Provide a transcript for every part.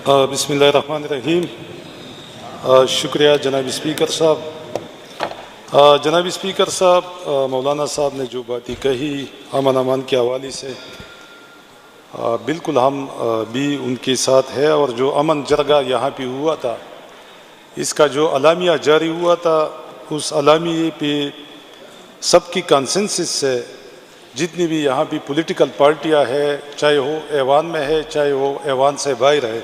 بسم اللہ الرحمن الرحیم۔ شکریہ جناب اسپیکر صاحب۔ جناب اسپیکر صاحب، مولانا صاحب نے جو باتیں کہی امن امان کے حوالے سے، بالکل ہم بھی ان کے ساتھ ہے، اور جو امن جرگہ یہاں پہ ہوا تھا، اس کا جو اعلامیہ جاری ہوا تھا، اس اعلامیے پہ سب کی کنسنسس سے جتنی بھی یہاں پہ پولیٹیکل پارٹیاں ہے، چاہے وہ ایوان میں ہے چاہے وہ ایوان سے باہر ہے،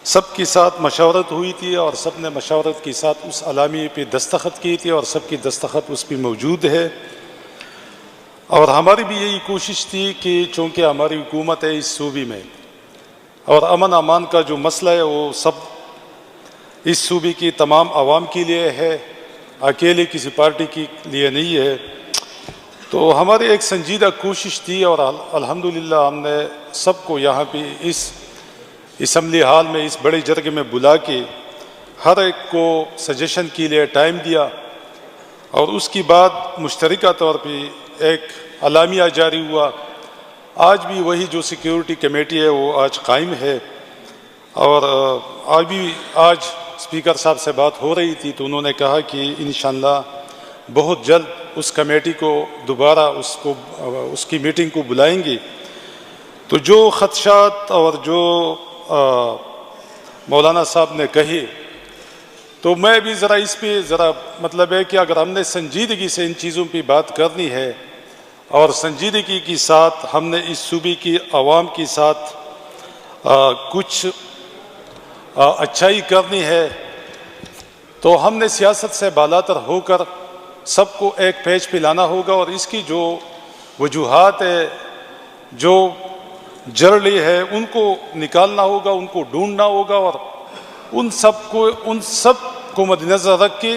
سب کے ساتھ مشاورت ہوئی تھی، اور سب نے مشاورت کے ساتھ اس اعلامیے پہ دستخط کی تھی، اور سب کی دستخط اس پہ موجود ہے۔ اور ہماری بھی یہی کوشش تھی کہ چونکہ ہماری حکومت ہے اس صوبے میں، اور امن امان کا جو مسئلہ ہے وہ سب اس صوبے کی تمام عوام کے لیے ہے، اکیلے کسی پارٹی کے لیے نہیں ہے، تو ہماری ایک سنجیدہ کوشش تھی، اور الحمدللہ ہم نے سب کو یہاں پہ اس اسمبلی ہال میں اس بڑے جرگے میں بلا کے ہر ایک کو سجیشن کے لیے ٹائم دیا، اور اس کے بعد مشترکہ طور پہ ایک اعلامیہ جاری ہوا۔ آج بھی وہی جو سیکیورٹی کمیٹی ہے وہ آج قائم ہے، اور آج اسپیکر صاحب سے بات ہو رہی تھی تو انہوں نے کہا کہ انشاءاللہ بہت جلد اس کمیٹی کو دوبارہ اس کی میٹنگ کو بلائیں گے۔ تو جو خدشات اور جو مولانا صاحب نے کہے، تو میں بھی ذرا اس پہ مطلب ہے کہ اگر ہم نے سنجیدگی سے ان چیزوں پہ بات کرنی ہے، اور سنجیدگی کے ساتھ ہم نے اس صوبے کی عوام کے ساتھ کچھ اچھائی کرنی ہے، تو ہم نے سیاست سے بالاتر ہو کر سب کو ایک پیج پہ لانا ہوگا، اور اس کی جو وجوہات ہے، جو جڑیں ہے، ان کو نکالنا ہوگا، ان کو ڈھونڈنا ہوگا، اور ان سب کو مد نظر رکھ کے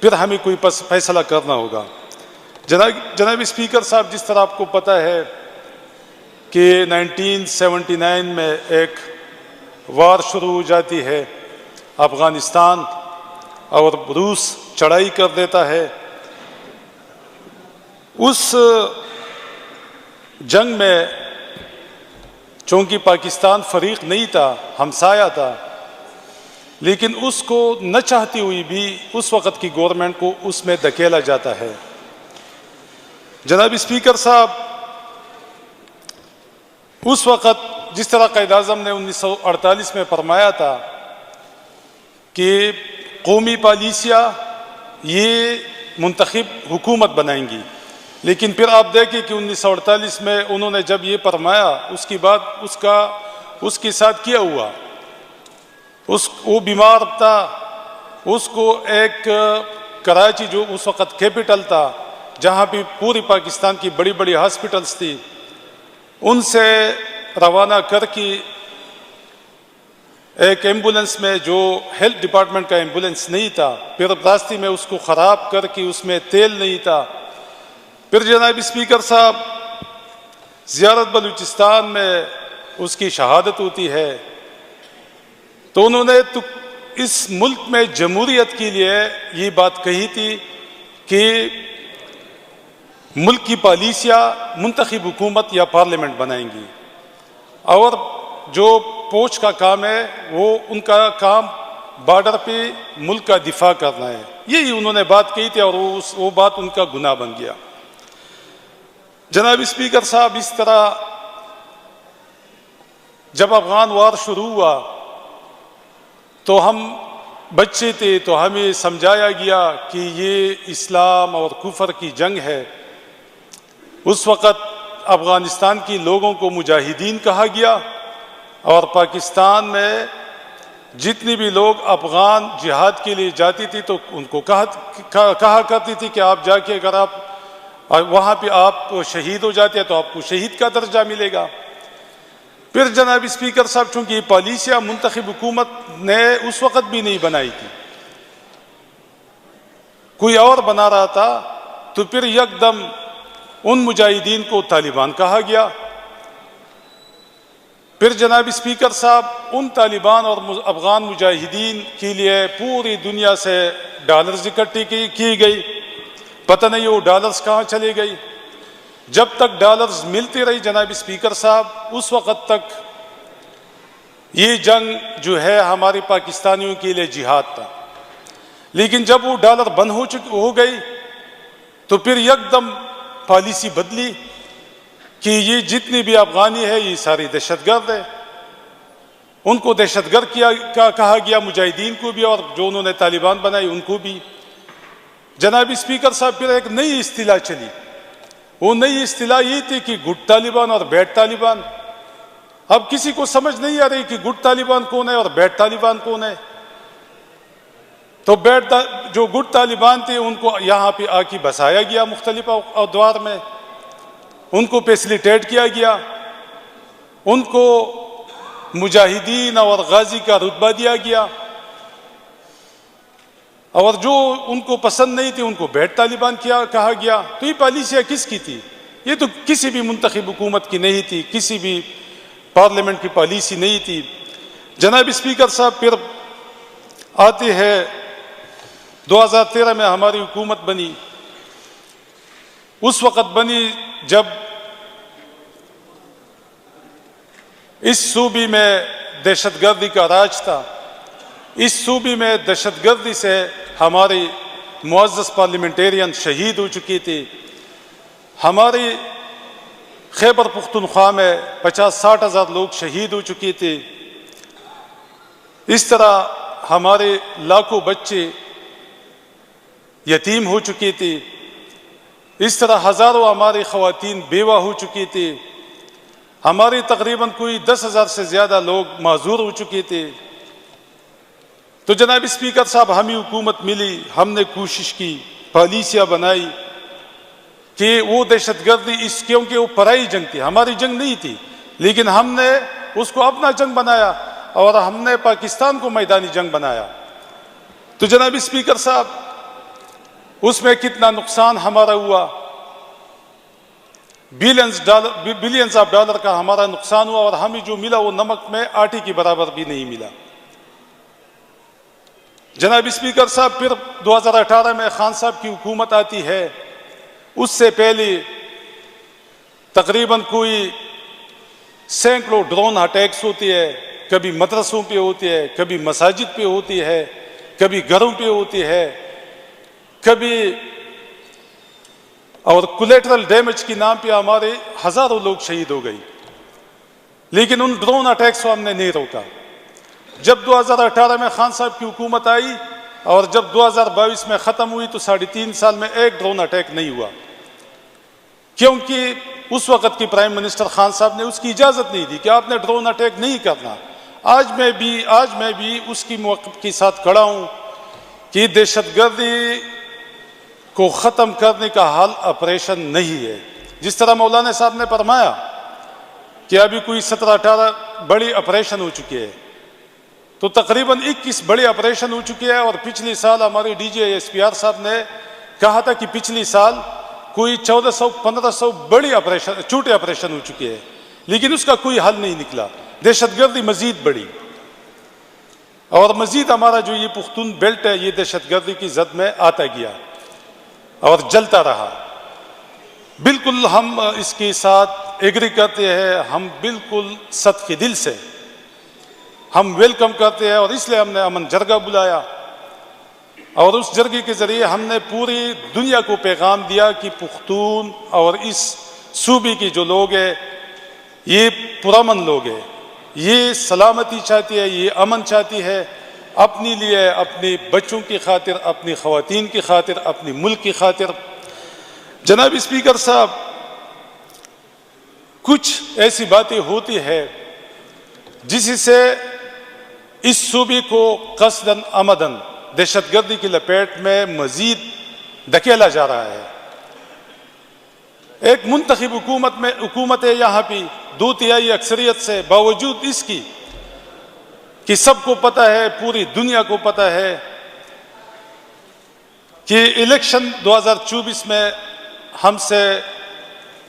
پھر ہمیں کوئی فیصلہ کرنا ہوگا۔ جناب اسپیکر صاحب، جس طرح آپ کو پتہ ہے کہ 1979 میں ایک وار شروع ہو جاتی ہے، افغانستان اور روس چڑھائی کر دیتا ہے۔ اس جنگ میں چونکہ پاکستان فریق نہیں تھا، ہمسایہ تھا، لیکن اس کو نہ چاہتی ہوئی بھی اس وقت کی گورنمنٹ کو اس میں دھکیلا جاتا ہے۔ جناب اسپیکر صاحب، اس وقت جس طرح قائد اعظم نے 1948 میں فرمایا تھا کہ قومی پالیسیاں یہ منتخب حکومت بنائیں گی، لیکن پھر آپ دیکھیں کہ 1948 میں انہوں نے جب یہ فرمایا، اس کے بعد اس کے ساتھ کیا ہوا، وہ بیمار تھا، اس کو ایک کراچی جو اس وقت کیپٹل تھا، جہاں پہ پوری پاکستان کی بڑی بڑی ہاسپٹلز تھی، ان سے روانہ کر کے ایک ایمبولنس میں، جو ہیلتھ ڈپارٹمنٹ کا ایمبولنس نہیں تھا، پھر راستے میں اس کو خراب کر کے اس میں تیل نہیں تھا۔ پھر جناب اسپیکر صاحب، زیارت بلوچستان میں اس کی شہادت ہوتی ہے، تو انہوں نے تو اس ملک میں جمہوریت کے لیے یہ بات کہی تھی کہ ملک کی پالیسیاں منتخب حکومت یا پارلیمنٹ بنائیں گی، اور جو فوج کا کام ہے وہ ان کا کام بارڈر پہ ملک کا دفاع کرنا ہے، یہی انہوں نے بات کہی تھی، اور وہ بات ان کا گناہ بن گیا۔ جناب اسپیکر صاحب، اس طرح جب افغان وار شروع ہوا تو ہم بچے تھے، تو ہمیں سمجھایا گیا کہ یہ اسلام اور کفر کی جنگ ہے۔ اس وقت افغانستان کے لوگوں کو مجاہدین کہا گیا، اور پاکستان میں جتنی بھی لوگ افغان جہاد کے لیے جاتی تھی تو ان کو کہا کرتی تھی کہ آپ جا کے اگر آپ وہاں پہ آپ شہید ہو جاتے ہیں تو آپ کو شہید کا درجہ ملے گا۔ پھر جناب اسپیکر صاحب، چونکہ یہ پالیسیاں منتخب حکومت نے اس وقت بھی نہیں بنائی تھی، کوئی اور بنا رہا تھا، تو پھر یکدم ان مجاہدین کو طالبان کہا گیا۔ پھر جناب اسپیکر صاحب، ان طالبان اور افغان مجاہدین کے لیے پوری دنیا سے ڈالرز اکٹھی کی گئی، پتہ نہیں وہ ڈالرز کہاں چلے گئی۔ جب تک ڈالرز ملتی رہی جناب اسپیکر صاحب، اس وقت تک یہ جنگ جو ہے ہمارے پاکستانیوں کے لیے جہاد تھا، لیکن جب وہ ڈالر بند ہو گئی تو پھر یکدم پالیسی بدلی کہ یہ جتنے بھی افغانی ہے یہ سارے دہشت گرد ہے، ان کو دہشت گرد کہا گیا، مجاہدین کو بھی اور جو انہوں نے طالبان بنائی ان کو بھی۔ جناب اسپیکر صاحب پھر ایک نئی اصطلاح چلی، وہ نئی اصطلاح یہ تھی کہ گڈ طالبان اور بیڈ طالبان۔ اب کسی کو سمجھ نہیں آ رہی کہ گڈ طالبان کون ہے اور بیڈ طالبان کون ہے۔ تو جو گڈ طالبان تھے ان کو یہاں پہ آ کے بسایا گیا مختلف ادوار میں، ان کو فیسلیٹیٹ کیا گیا، ان کو مجاہدین اور غازی کا رتبہ دیا گیا، اور جو ان کو پسند نہیں تھی ان کو بیڈ طالبان کہا گیا۔ تو یہ پالیسیاں کس کی تھی؟ یہ تو کسی بھی منتخب حکومت کی نہیں تھی، کسی بھی پارلیمنٹ کی پالیسی نہیں تھی۔ جناب اسپیکر صاحب پھر آتے ہیں 2013 میں ہماری حکومت بنی۔ اس وقت بنی جب اس صوبے میں دہشت گردی کا راج تھا، اس صوبے میں دہشت گردی سے ہمارے معزز پارلیمنٹیرین شہید ہو چکی تھی۔ ہماری خیبر پختونخوا میں 50-60 ہزار لوگ شہید ہو چکے تھے۔ اس طرح ہمارے لاکھوں بچے یتیم ہو چکے تھے، اس طرح ہزاروں ہماری خواتین بیوہ ہو چکی تھی، ہماری تقریباً کوئی 10,000 سے زیادہ لوگ معذور ہو چکے تھے۔ تو جناب اسپیکر صاحب ہمیں حکومت ملی، ہم نے کوشش کی، پالیسیاں بنائی کہ وہ دہشت گردی کیونکہ وہ پرائی جنگ تھی، ہماری جنگ نہیں تھی، لیکن ہم نے اس کو اپنا جنگ بنایا اور ہم نے پاکستان کو میدانی جنگ بنایا۔ تو جناب اسپیکر صاحب اس میں کتنا نقصان ہمارا ہوا، بلینز آف ڈالر کا ہمارا نقصان ہوا، اور ہمیں جو ملا وہ نمک میں آٹے کے برابر بھی نہیں ملا۔ جناب اسپیکر صاحب پھر 2018 میں خان صاحب کی حکومت آتی ہے۔ اس سے پہلے تقریباً کوئی سینکڑوں ڈرون اٹیکس ہوتی ہے، کبھی مدرسوں پہ ہوتی ہے، کبھی مساجد پہ ہوتی ہے، کبھی گھروں پہ ہوتی ہے، کبھی اور کولیٹرل ڈیمیج کے نام پہ ہمارے ہزاروں لوگ شہید ہو گئی، لیکن ان ڈرون اٹیکس کو ہم نے نہیں روکا۔ جب 2018 میں خان صاحب کی حکومت آئی اور جب 2022 میں ختم ہوئی تو 3.5 سال میں ایک ڈرون اٹیک نہیں ہوا، کیونکہ اس وقت کی پرائم منسٹر خان صاحب نے اس کی اجازت نہیں دی کہ آپ نے ڈرون اٹیک نہیں کرنا۔ آج میں بھی اس کی موقف کے ساتھ کھڑا ہوں کہ دہشت گردی کو ختم کرنے کا حل آپریشن نہیں ہے۔ جس طرح مولانا صاحب نے فرمایا کہ ابھی کوئی 17-18 بڑی آپریشن ہو چکی ہے، تو تقریباً 21 بڑے آپریشن ہو چکے ہیں، اور پچھلے سال ہمارے D G S P R صاحب نے کہا تھا کہ پچھلے سال کوئی 1400-1500 بڑی چھوٹے آپریشن ہو چکے ہیں، لیکن اس کا کوئی حل نہیں نکلا۔ دہشت گردی مزید بڑھی، اور مزید ہمارا جو یہ پختون بیلٹ ہے یہ دہشت گردی کی زد میں آتا گیا اور جلتا رہا۔ بالکل ہم اس کے ساتھ ایگری کرتے ہیں، ہم بالکل صدقے دل سے ہم ویلکم کرتے ہیں، اور اس لیے ہم نے امن جرگہ بلایا، اور اس جرگے کے ذریعے ہم نے پوری دنیا کو پیغام دیا کہ پختون اور اس صوبے کے جو لوگ ہیں یہ پرامن لوگ ہیں، یہ سلامتی چاہتی ہے، یہ امن چاہتی ہے، اپنے لیے، اپنے بچوں کی خاطر، اپنی خواتین کی خاطر، اپنے ملک کی خاطر۔ جناب اسپیکر صاحب کچھ ایسی باتیں ہوتی ہیں جس سے اس صوبے کو قصداً عمداً دہشت گردی کی لپیٹ میں مزید دھکیلا جا رہا ہے۔ ایک منتخب حکومت ہے یہاں پہ 2/3 اکثریت سے، باوجود اس کی کہ سب کو پتہ ہے، پوری دنیا کو پتہ ہے کہ الیکشن 2024 میں ہم سے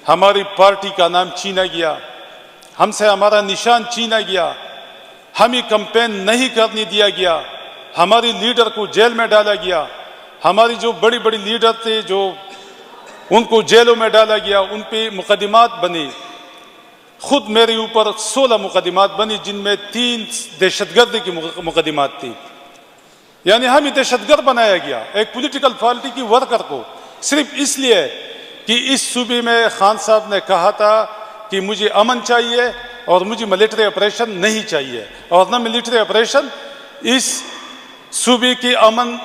ہماری پارٹی کا نام چھینا گیا، ہم سے ہمارا نشان چھینا گیا، ہمیں کمپین نہیں کرنے دیا گیا، ہماری لیڈر کو جیل میں ڈالا گیا، ہماری جو بڑی بڑی لیڈر تھے جو ان کو جیلوں میں ڈالا گیا، ان پہ مقدمات بنے۔ خود میرے اوپر 16 مقدمات بنی، جن میں 3 دہشت گردی کی مقدمات تھی. یعنی ہمیں دہشت گرد بنایا گیا ایک پولیٹیکل پارٹی کی ورکر کو، صرف اس لیے کہ اس صوبے میں خان صاحب نے کہا تھا کہ مجھے امن چاہیے اور مجھے ملٹری آپریشن نہیں چاہیے، اور نہ ملٹری آپریشن اس صوبے کی امن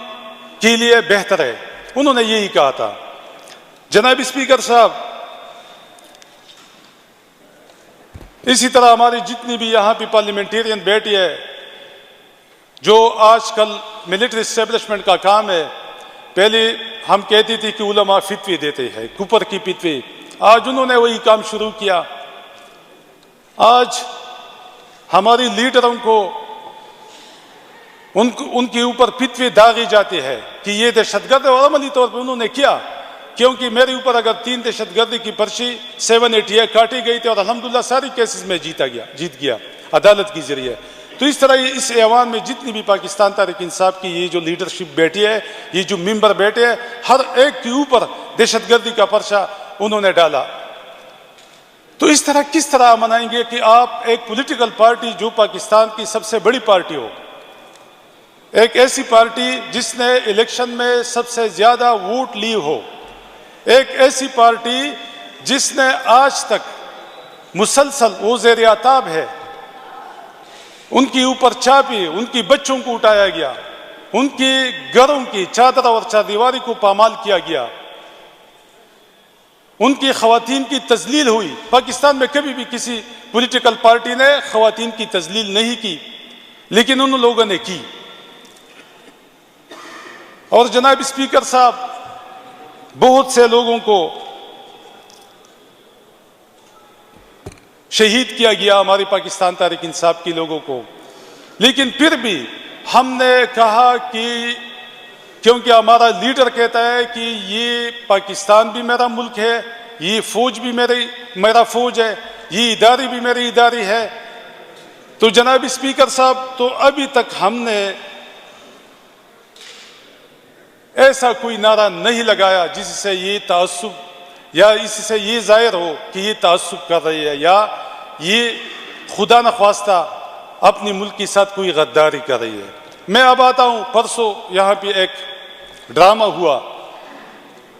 کے لیے بہتر ہے. انہوں نے یہی کہا تھا. جناب اسپیکر صاحب، اسی طرح ہماری جتنی بھی یہاں پہ پارلیمنٹیرین بیٹی ہے، جو آج کل ملٹری اسٹیبلشمنٹ کا کام ہے، پہلے ہم کہتی تھی کہ علماء فتوی دیتے ہیں، کوپر کی فتوی، آج انہوں نے وہی کام شروع کیا. آج ہماری لیڈروں کو ان کے اوپر فتوی داغی جاتی ہے کہ یہ دہشت گرد ہے، اور عملی طور پہ انہوں نے کیا، کیونکہ میرے اوپر اگر 3 دہشت گردی کی پرچی 780 کاٹی گئی تھی، اور الحمدللہ ساری کیسز میں جیت گیا عدالت کے ذریعے. تو اس طرح اس ایوان میں جتنی بھی پاکستان تحریک انصاف کی یہ جو لیڈرشپ بیٹھی ہے، یہ جو ممبر بیٹھے ہیں، ہر ایک کے اوپر دہشت گردی کا پرچہ انہوں نے ڈالا. تو اس طرح کس طرح منائیں گے کہ آپ ایک پولیٹیکل پارٹی جو پاکستان کی سب سے بڑی پارٹی ہو، ایک ایسی پارٹی جس نے الیکشن میں سب سے زیادہ ووٹ لی ہو، ایک ایسی پارٹی جس نے آج تک مسلسل وہ زیر عتاب ہے، ان کی اوپر چاپی، ان کی بچوں کو اٹھایا گیا، ان کی گھروں کی چادر اور چاردیواری کو پامال کیا گیا، ان کی خواتین کی تذلیل ہوئی. پاکستان میں کبھی بھی کسی پولیٹیکل پارٹی نے خواتین کی تذلیل نہیں کی، لیکن ان لوگوں نے کی. اور جناب اسپیکر صاحب، بہت سے لوگوں کو شہید کیا گیا، ہماری پاکستان تحریک انصاف کے لوگوں کو، لیکن پھر بھی ہم نے کہا کہ کیونکہ ہمارا لیڈر کہتا ہے کہ یہ پاکستان بھی میرا ملک ہے، یہ فوج بھی میرا فوج ہے، یہ اداری بھی میری اداری ہے. تو جناب اسپیکر صاحب، تو ابھی تک ہم نے ایسا کوئی نعرہ نہیں لگایا جس سے یہ تعصب یا اس سے یہ ظاہر ہو کہ یہ تعصب کر رہی ہے یا یہ خدا نخواستہ اپنی ملک کے ساتھ کوئی غداری کر رہی ہے. میں اب آتا ہوں، پرسوں یہاں پہ ایک ڈرامہ ہوا.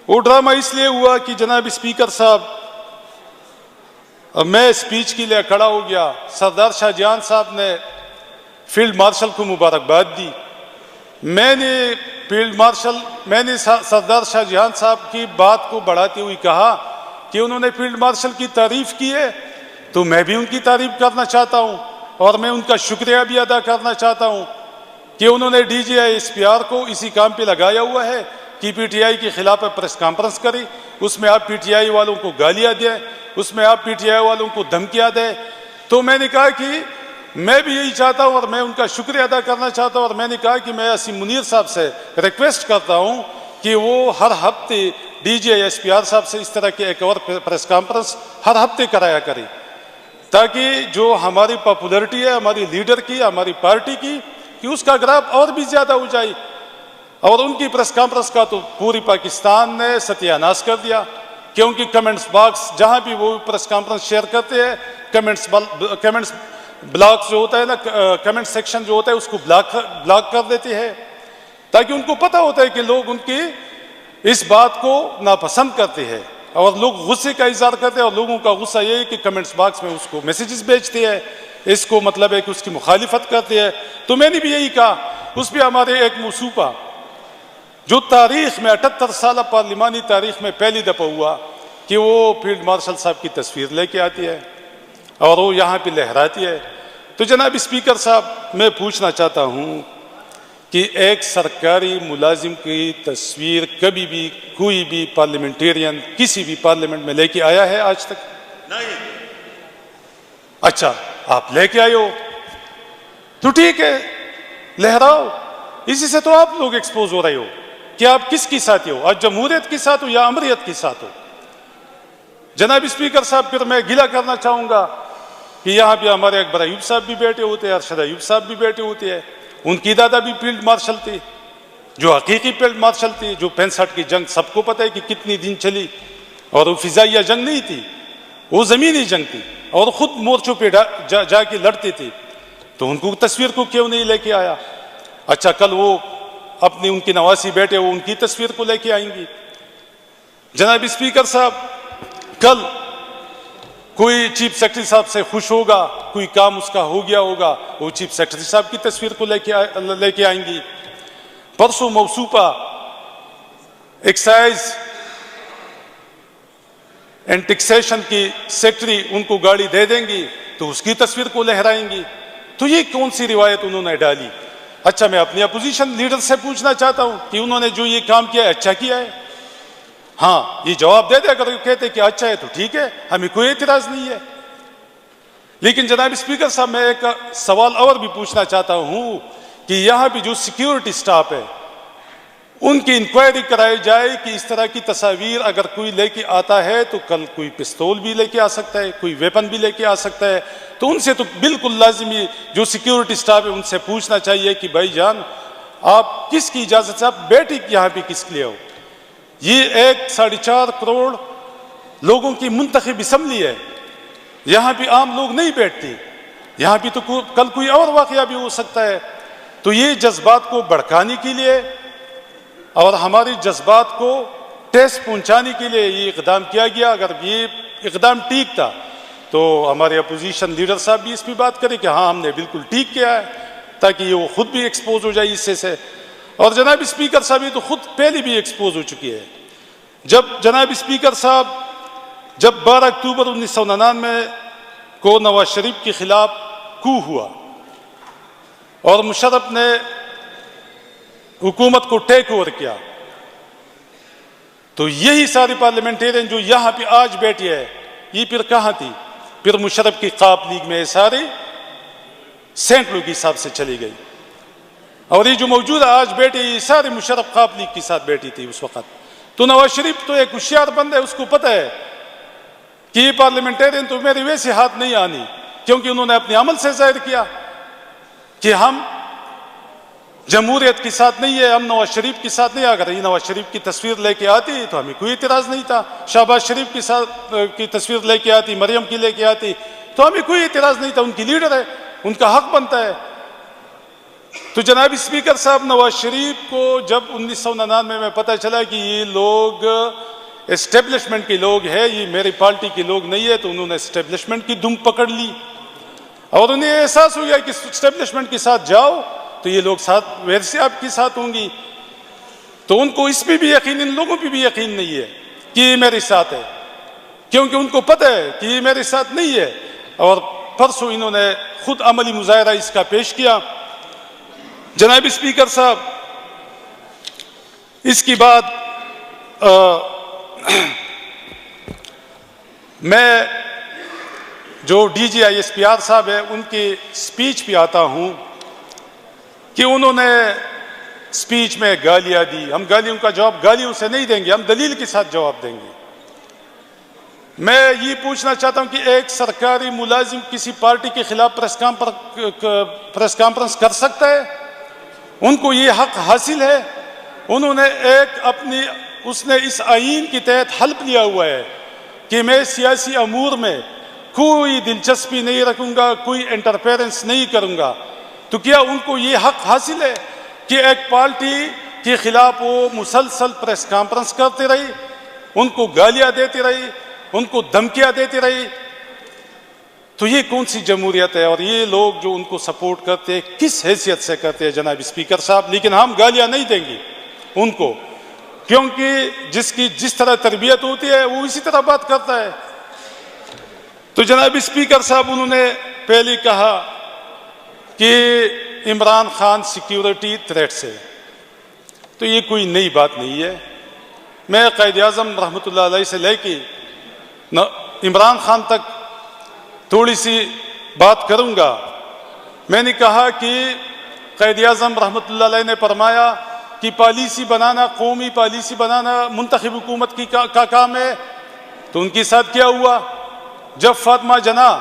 وہ ڈرامہ اس لیے ہوا کہ جناب اسپیکر صاحب، میں اسپیچ کے لیے کھڑا ہو گیا، سردار شاہ جہان صاحب نے فیلڈ مارشل کو مبارکباد دی. میں نے سردار شاہ جہان صاحب کی بات کو بڑھاتے ہوئے کہا کہ انہوں نے فیلڈ مارشل کی تعریف کی ہے، تو میں بھی ان کی تعریف کرنا چاہتا ہوں، اور میں ان کا شکریہ بھی ادا کرنا چاہتا ہوں کہ انہوں نے D G I S P R کو اسی کام پہ لگایا ہوا ہے کہ پی ٹی آئی کے خلاف پریس کانفرنس کری، اس میں آپ پی ٹی آئی والوں کو گالیاں دیں، اس میں آپ پی ٹی آئی والوں کو دھمکیاں دیں. تو میں نے کہا کہ میں بھی یہی چاہتا ہوں اور میں ان کا شکریہ ادا کرنا چاہتا ہوں، اور میں نے کہا کہ میں اسیم منیر صاحب سے ریکویسٹ کرتا ہوں کہ وہ ہر ہفتے D G I S P R صاحب سے اس طرح کی ایک اور پریس کانفرنس ہر ہفتے کرایا کرے، تاکہ جو ہماری پاپولرٹی ہے ہماری لیڈر کی، ہماری پارٹی کی، کہ اس کا گراف اور بھی زیادہ ہو جائے. اور ان کی پریس کانفرنس کا تو پوری پاکستان نے ستیہ ناش کر دیا، کیونکہ کمنٹس باکس جہاں بھی وہ پریس کانفرنس شیئر کرتے ہیں، کمنٹس بلاک جو ہوتا ہے نا، کمنٹ سیکشن جو ہوتا ہے اس کو بلاک کر دیتے ہیں، تاکہ ان کو پتہ ہوتا ہے کہ لوگ ان کی اس بات کو ناپسند کرتے ہیں، اور لوگ غصے کا اظہار کرتے ہیں، اور لوگوں کا غصہ یہ ہے کہ کمنٹس باکس میں اس کو میسیجز بھیجتے ہیں، اس کو مطلب ہے کہ اس کی مخالفت کرتے ہیں. تو میں نے بھی یہی کہا، اس پہ ہمارے ایک موسوپا جو تاریخ میں 78 سالہ پارلیمانی تاریخ میں پہلی دفعہ ہوا کہ وہ فیلڈ مارشل صاحب کی تصویر لے کے آتی ہے اور وہ یہاں پہ لہراتی ہے. تو جناب اسپیکر صاحب، میں پوچھنا چاہتا ہوں کہ ایک سرکاری ملازم کی تصویر کبھی بھی کوئی بھی پارلیمنٹیرین کسی بھی پارلیمنٹ میں لے کے آیا ہے آج تک؟ نہیں. اچھا، آپ لے کے آئے ہو تو ٹھیک ہے، لہراؤ. اسی سے تو آپ لوگ ایکسپوز ہو رہے ہو کہ آپ کس کی ساتھ ہو، آج جمہوریت کے ساتھ ہو یا امریت کے ساتھ ہو. جناب اسپیکر صاحب، پھر میں گلہ کرنا چاہوں گا کہ یہاں پہ ہمارے اکبر ایوب صاحب بھی بیٹھے ہوتے ہیں، ارشد ایوب صاحب بھی بیٹھے ہوتے ہیں. ان کی دادا بھی فیلڈ مارشل تھی، جو حقیقی فیلڈ مارشل تھی، جو 65 کی جنگ سب کو پتہ ہے کہ کتنی دن چلی، اور وہ فضائیہ جنگ نہیں تھی، وہ زمینی جنگ تھی. اور خود مورچوں پہ جا کے لڑتے تھے، تو ان کو تصویر کو کیوں نہیں لے کے آیا؟ اچھا کل وہ اپنے ان کے نواسی بیٹے وہ ان کی تصویر کو لے کے آئیں گی۔ جناب اسپیکر صاحب، کل کوئی چیف سیکرٹری صاحب سے خوش ہوگا، کوئی کام اس کا ہو گیا ہوگا، وہ چیف سیکرٹری صاحب کی تصویر کو لے کے آئیں گی۔ پرسوں موصوفہ ایکسائز اینڈ ٹیکسیشن کی سیکرٹری ان کو گاڑی دے دیں گی تو اس کی تصویر کو لہرائیں گی۔ تو یہ کون سی روایت انہوں نے ڈالی؟ اچھا میں اپنی اپوزیشن لیڈر سے پوچھنا چاہتا ہوں کہ انہوں نے جو یہ کام کیا ہے اچھا کیا ہے؟ ہاں یہ جواب دے دے، اگر کہتے کہ اچھا ہے تو ٹھیک ہے، ہمیں کوئی اعتراض نہیں ہے۔ لیکن جناب اسپیکر صاحب، میں ایک سوال اور بھی پوچھنا چاہتا ہوں کہ یہاں بھی جو سیکیورٹی سٹاف ہے ان کی انکوائری کرائی جائے کہ اس طرح کی تصاویر اگر کوئی لے کے آتا ہے تو کل کوئی پستول بھی لے کے آ سکتا ہے، کوئی ویپن بھی لے کے آ سکتا ہے، تو ان سے تو بالکل لازمی جو سیکیورٹی سٹاف ہے ان سے پوچھنا چاہیے کہ بھائی جان آپ کس کی اجازت سے، آپ بیٹھی یہاں پہ کس کے لیے ہو؟ یہ 1.4 کروڑ لوگوں کی منتخب اسمبلی ہے، یہاں پہ عام لوگ نہیں بیٹھتے، یہاں پہ تو کل کوئی اور واقعہ بھی ہو سکتا ہے۔ تو یہ جذبات کو بھڑکانے کے لیے اور ہماری جذبات کو ٹھیس پہنچانے کے لیے یہ اقدام کیا گیا۔ اگر یہ اقدام ٹھیک تھا تو ہمارے اپوزیشن لیڈر صاحب بھی اس پہ بات کریں کہ ہاں ہم نے بالکل ٹھیک کیا ہے، تاکہ یہ وہ خود بھی ایکسپوز ہو جائے اس سے۔ اور جناب اسپیکر صاحب یہ تو خود پہلے بھی ایکسپوز ہو چکی ہے۔ جب جناب اسپیکر صاحب، جب 12 اکتوبر 1999 کو نواز شریف کے خلاف کو ہوا اور مشرف نے حکومت کو ٹیک اوور کیا، تو یہی سارے پارلیمنٹیرین جو یہاں پہ آج بیٹھے ہیں یہ پھر کہاں تھی؟ پھر مشرف کی قاپ لیگ میں سارے سینکڑوں کے حساب سے چلی گئی، اور یہ جو موجودہ آج بیٹھے یہ سارے مشرف قاپ لیگ کے ساتھ بیٹھی تھی اس وقت۔ تو نواز شریف تو ایک ہوشیار بند ہے، اس کو پتہ ہے کہ یہ پارلیمنٹیرین تو میرے ویسے ہاتھ نہیں آنی، کیونکہ انہوں نے اپنے عمل سے ظاہر کیا کہ ہم جمہوریت کے ساتھ نہیں ہے، ہم نواز شریف کے ساتھ نہیں۔ اگر یہ نواز شریف کی تصویر لے کے آتی تو ہمیں کوئی اعتراض نہیں تھا، شہباز شریف کی تصویر لے کے آتی، مریم کی لے کے آتی تو ہمیں کوئی اعتراض نہیں تھا، ان کی لیڈر ہے، ان کا حق بنتا ہے۔ تو جناب اسپیکر صاحب، نواز شریف کو جب 1999 میں پتہ چلا کہ یہ لوگ اسٹیبلشمنٹ کے لوگ ہیں، یہ میری پارٹی کے لوگ نہیں ہے، تو انہوں نے اسٹیبلشمنٹ کی دم پکڑ لی، اور انہیں احساس ہو گیا کہ اسٹیبلشمنٹ کے ساتھ جاؤ تو یہ لوگ ساتھ ویسے آپ کے ساتھ ہوں گی۔ تو ان کو اس پہ بھی یقین، ان لوگوں پہ بھی یقین نہیں ہے کہ یہ میرے ساتھ ہے، کیونکہ ان کو پتہ ہے کہ یہ میرے ساتھ نہیں ہے۔ اور پرسوں انہوں نے خود عملی مظاہرہ اس کا پیش کیا۔ جناب اسپیکر صاحب، اس کے بعد میں جو D G I S P R صاحب ہے ان کی سپیچ پہ آتا ہوں کہ انہوں نے سپیچ میں گالیاں دی۔ ہم گالیوں کا جواب گالیوں سے نہیں دیں گے، ہم دلیل کے ساتھ جواب دیں گے۔ میں یہ پوچھنا چاہتا ہوں کہ ایک سرکاری ملازم کسی پارٹی کے خلاف پریس کانفرنس کر سکتا ہے؟ ان کو یہ حق حاصل ہے۔ انہوں نے اس نے اس آئین کے تحت حلف لیا ہوا ہے کہ میں سیاسی امور میں کوئی دلچسپی نہیں رکھوں گا، کوئی انٹرفیرنس نہیں کروں گا۔ تو کیا ان کو یہ حق حاصل ہے کہ ایک پارٹی کے خلاف وہ مسلسل پریس کانفرنس کرتے رہی، ان کو گالیاں دیتی رہی، ان کو دھمکیاں دیتی رہی؟ تو یہ کون سی جمہوریت ہے؟ اور یہ لوگ جو ان کو سپورٹ کرتے ہیں کس حیثیت سے کرتے ہیں جناب اسپیکر صاحب؟ لیکن ہم گالیاں نہیں دیں گے ان کو، کیونکہ جس طرح تربیت ہوتی ہے وہ اسی طرح بات کرتا ہے۔ تو جناب اسپیکر صاحب، انہوں نے پہلے کہا کہ عمران خان سیکیورٹی تھریٹ سے، تو یہ کوئی نئی بات نہیں ہے۔ میں قائد اعظم رحمۃ اللہ علیہ سے لے کے عمران خان تک تھوڑی سی بات کروں گا۔ میں نے کہا کہ قائد اعظم رحمۃ اللہ علیہ نے فرمایا کہ پالیسی بنانا، قومی پالیسی بنانا منتخب حکومت کا کام ہے۔ تو ان کے ساتھ کیا ہوا؟ جب فاطمہ جناح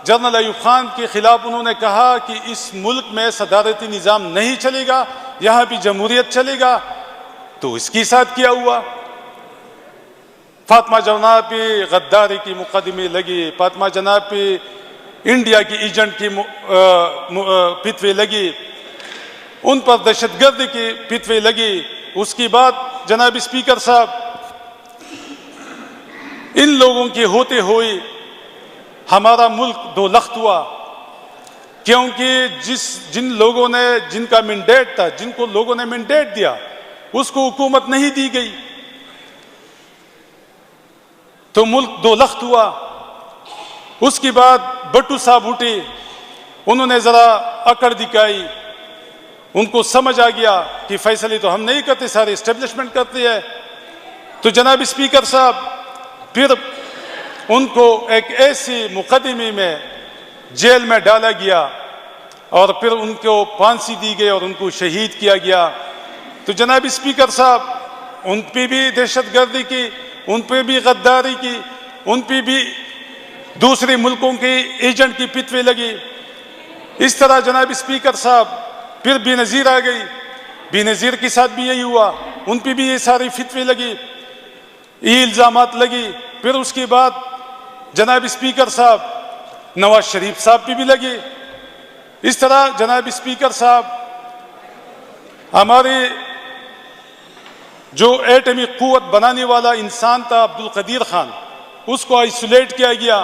جنرل ایوب خان کے خلاف انہوں نے کہا کہ اس ملک میں صدارتی نظام نہیں چلے گا، یہاں بھی جمہوریت چلے گا، تو اس کے ساتھ کیا ہوا؟ فاطمہ جناب پہ غداری کی مقدمے لگی، فاطمہ جناب پہ انڈیا کی ایجنٹ کی فتوی لگی، ان پر دہشت گردی کی فتوی لگی. اس کے بعد جناب اسپیکر صاحب ان لوگوں کے ہوتے ہوئے ہمارا ملک دو لخت ہوا، کیونکہ جن لوگوں نے جن کا مینڈیٹ تھا، جن کو لوگوں نے مینڈیٹ دیا، اس کو حکومت نہیں دی گئی، تو ملک دو لخت ہوا. اس کے بعد بٹو صاحب اٹھے، انہوں نے ذرا اکڑ دکھائی، ان کو سمجھ آ گیا کہ فیصلے تو ہم نہیں کرتے، سارے اسٹیبلشمنٹ کرتی ہے. تو جناب اسپیکر صاحب پھر ان کو ایک ایسی مقدمے میں جیل میں ڈالا گیا اور پھر ان کو پھانسی دی گئی اور ان کو شہید کیا گیا. تو جناب اسپیکر صاحب ان پہ بھی دہشت گردی کی، ان پہ بھی غداری کی، ان پہ بھی دوسرے ملکوں کے ایجنٹ کی فتوی لگی. اس طرح جناب اسپیکر صاحب پھر بے نظیر آ گئی، بے نظیر کے ساتھ بھی یہی ہوا، ان پہ بھی یہ ساری فتوی لگی، یہ الزامات لگی. پھر اس کے بعد جناب اسپیکر صاحب نواز شریف صاحب پہ بھی لگی. اس طرح جناب اسپیکر صاحب ہمارے جو ایٹمی قوت بنانے والا انسان تھا عبد القدیر خان، اس کو آئسولیٹ کیا گیا،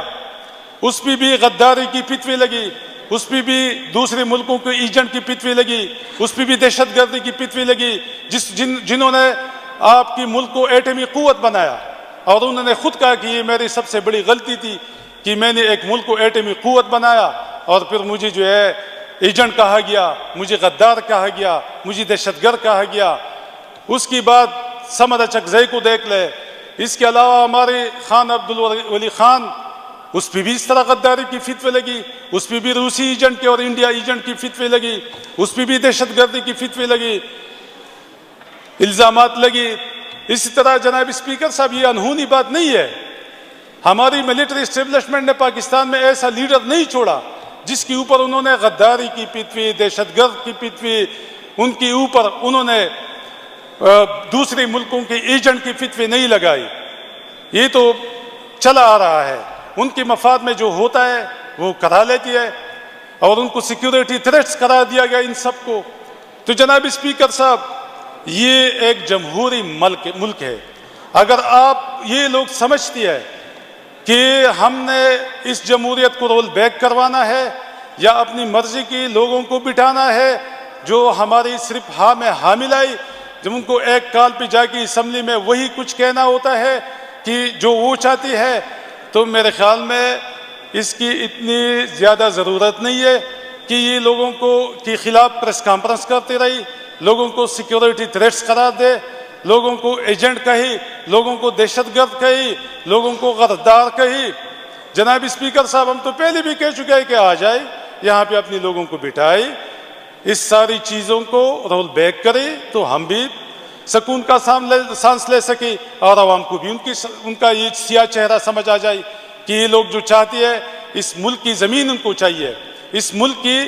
اس پہ بھی غداری کی فتوی لگی، اس پہ بھی دوسرے ملکوں کے ایجنٹ کی فتوی لگی، اس پہ بھی دہشت گردی کی فتوی لگی. جنہوں نے آپ کی ملک کو ایٹمی قوت بنایا اور انہوں نے خود کہا کہ یہ میری سب سے بڑی غلطی تھی کہ میں نے ایک ملک کو ایٹمی قوت بنایا اور پھر مجھے جو ہے ایجنٹ کہا گیا، مجھے غدار کہا گیا، مجھے دہشت گرد کہا گیا. اس کے بعد سمد اچکزئی کو دیکھ لے. اس کے علاوہ ہمارے خان عبدالولی خان، اس پہ بھی اس طرح غداری کی فتوی لگی، اس پہ بھی روسی ایجنٹ کی اور انڈیا ایجنٹ کی فتوی لگی، اس پہ بھی دہشت گردی کی فتوی لگی، الزامات لگی. اسی طرح جناب اسپیکر صاحب یہ انہونی بات نہیں ہے، ہماری ملٹری اسٹیبلشمنٹ نے پاکستان میں ایسا لیڈر نہیں چھوڑا جس کے اوپر انہوں نے غداری کی فتوی، دہشت گرد کی فتوی، ان کے اوپر انہوں نے دوسرے ملکوں کے ایجنٹ کی فتوی نہیں لگائی. یہ تو چلا آ رہا ہے، ان کے مفاد میں جو ہوتا ہے وہ کرا لیتی ہے اور ان کو سیکیورٹی تھریٹس قرار دیا گیا ان سب کو. تو جناب اسپیکر صاحب یہ ایک جمہوری ملک ہے. اگر آپ یہ لوگ سمجھتی ہے کہ ہم نے اس جمہوریت کو رول بیک کروانا ہے یا اپنی مرضی کی لوگوں کو بٹھانا ہے جو ہماری صرف ہاں میں ہاں ملائی، جب ان کو ایک کال پہ جا کے اسمبلی میں وہی کچھ کہنا ہوتا ہے کہ جو وہ چاہتی ہے، تو میرے خیال میں اس کی اتنی زیادہ ضرورت نہیں ہے کہ یہ لوگوں کو کے خلاف پریس کانفرنس کرتے رہی، لوگوں کو سیکیورٹی تھریٹس قرار دے، لوگوں کو ایجنٹ کہی، لوگوں کو دہشت گرد کہی، لوگوں کو غدار کہی. جناب اسپیکر صاحب ہم تو پہلے بھی کہہ چکے ہیں کہ آ جائے یہاں پہ اپنی لوگوں کو بٹھائے، اس ساری چیزوں کو رول بیک کرے تو ہم بھی سکون کا سانس لے سکے اور عوام کو بھی ان کا یہ سیاہ چہرہ سمجھ آ جائے کہ یہ لوگ جو چاہتے ہیں اس ملک کی زمین ان کو چاہیے، اس ملک کی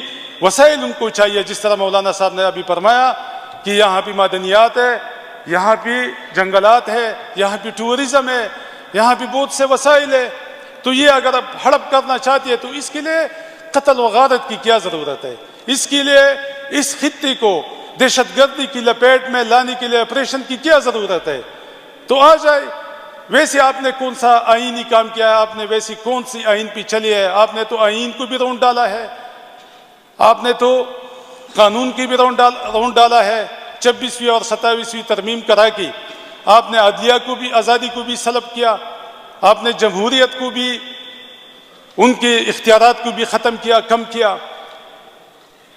وسائل ان کو چاہیے. جس طرح مولانا صاحب نے ابھی فرمایا کہ یہاں پہ معدنیات ہے، یہاں پہ جنگلات ہے، یہاں پہ ٹورزم ہے، یہاں پہ بہت سے وسائل ہے. تو یہ اگر اب ہڑپ کرنا چاہتی ہے تو اس کے لیے قتل و غارت کی کیا ضرورت ہے؟ اس کے لیے اس خطے کو دہشت گردی کی لپیٹ میں لانے کے لیے آپریشن کی کیا ضرورت ہے؟ تو آ جائے. ویسے آپ نے کون سا آئینی کام کیا ہے؟ آپ نے ویسی کون سی آئین پہ چلی ہے؟ آپ نے تو آئین کو بھی رونڈ ڈالا ہے، آپ نے تو قانون کی بھی رونڈ ڈالا ہے. 26ویں اور 27ویں ترمیم کرا کے آپ نے عدلیہ کو بھی، آزادی کو بھی سلب کیا، آپ نے جمہوریت کو بھی، ان کے اختیارات کو بھی ختم کیا، کم کیا.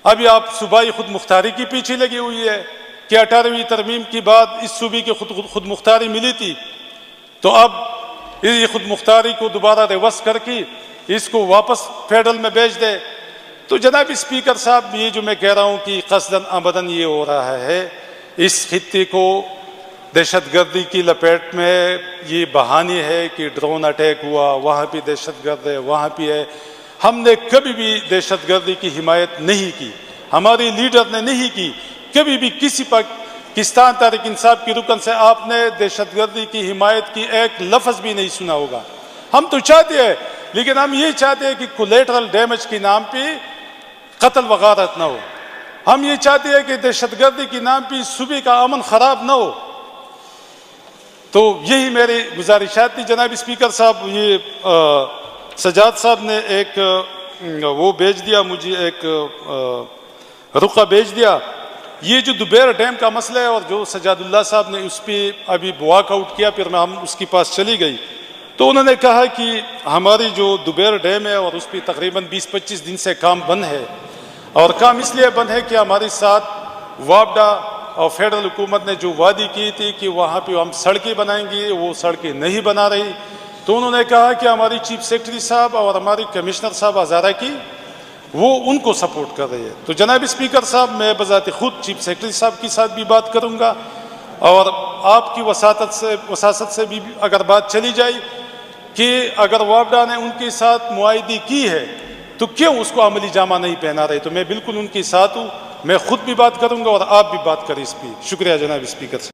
ابھی آپ صوبائی خود مختاری کی پیچھے لگی ہوئی ہے کہ 18ویں ترمیم کے بعد اس صوبے کی خود مختاری ملی تھی، تو اب یہ خود مختاری کو دوبارہ ریورس کر کے اس کو واپس فیڈرل میں بھیج دے. تو جناب اسپیکر صاحب یہ جو میں کہہ رہا ہوں کہ قصداً آمدن یہ ہو رہا ہے، اس خطے کو دہشت گردی کی لپیٹ میں یہ بہانے ہے کہ ڈرون اٹیک ہوا، وہاں بھی دہشت گرد ہے، وہاں بھی ہے. ہم نے کبھی بھی دہشت گردی کی حمایت نہیں کی، ہمارے لیڈر نے نہیں کی. کبھی بھی کستان تحریک انصاف کی رکن سے آپ نے دہشت گردی کی حمایت کی ایک لفظ بھی نہیں سنا ہوگا. ہم تو چاہتے ہیں، لیکن ہم یہ چاہتے ہیں کہ کولیٹرل ڈیمیج کے نام پہ قتل وغارت نہ ہو. ہم یہ چاہتے ہیں کہ دہشت گردی کے نام پہ صوبے کا امن خراب نہ ہو. تو یہی میری گزارشات تھی. جناب اسپیکر صاحب، یہ سجاد صاحب نے ایک وہ بھیج دیا مجھے، ایک رقعہ بھیج دیا. یہ جو دوبیر ڈیم کا مسئلہ ہے، اور جو سجاد اللہ صاحب نے اس پہ ابھی واک آؤٹ کیا، پھر ہم اس کے پاس چلی گئی، تو انہوں نے کہا کہ ہماری جو دوبیر ڈیم ہے اور اس پہ تقریباً 20-25 دن سے کام بند ہے، اور کام اس لیے بند ہے کہ ہمارے ساتھ وابڈا اور فیڈرل حکومت نے جو وعدے کی تھی کہ وہاں پہ ہم سڑکیں بنائیں گے، وہ سڑکیں نہیں بنا رہی. تو انہوں نے کہا کہ ہماری چیف سیکرٹری صاحب اور ہماری کمشنر صاحب ہزارہ کی، وہ ان کو سپورٹ کر رہی ہے. تو جناب اسپیکر صاحب، میں بذات خود چیف سیکرٹری صاحب کے ساتھ بھی بات کروں گا، اور آپ کی وساطت سے بھی اگر بات چلی جائے کہ اگر وابڈا نے ان کے ساتھ معاہدے کی ہے تو کیوں اس کو عملی جامہ نہیں پہنا رہے. تو میں بالکل ان کے ساتھ ہوں، میں خود بھی بات کروں گا اور آپ بھی بات کریں اس پہ. شکریہ جناب اسپیکر صاحب.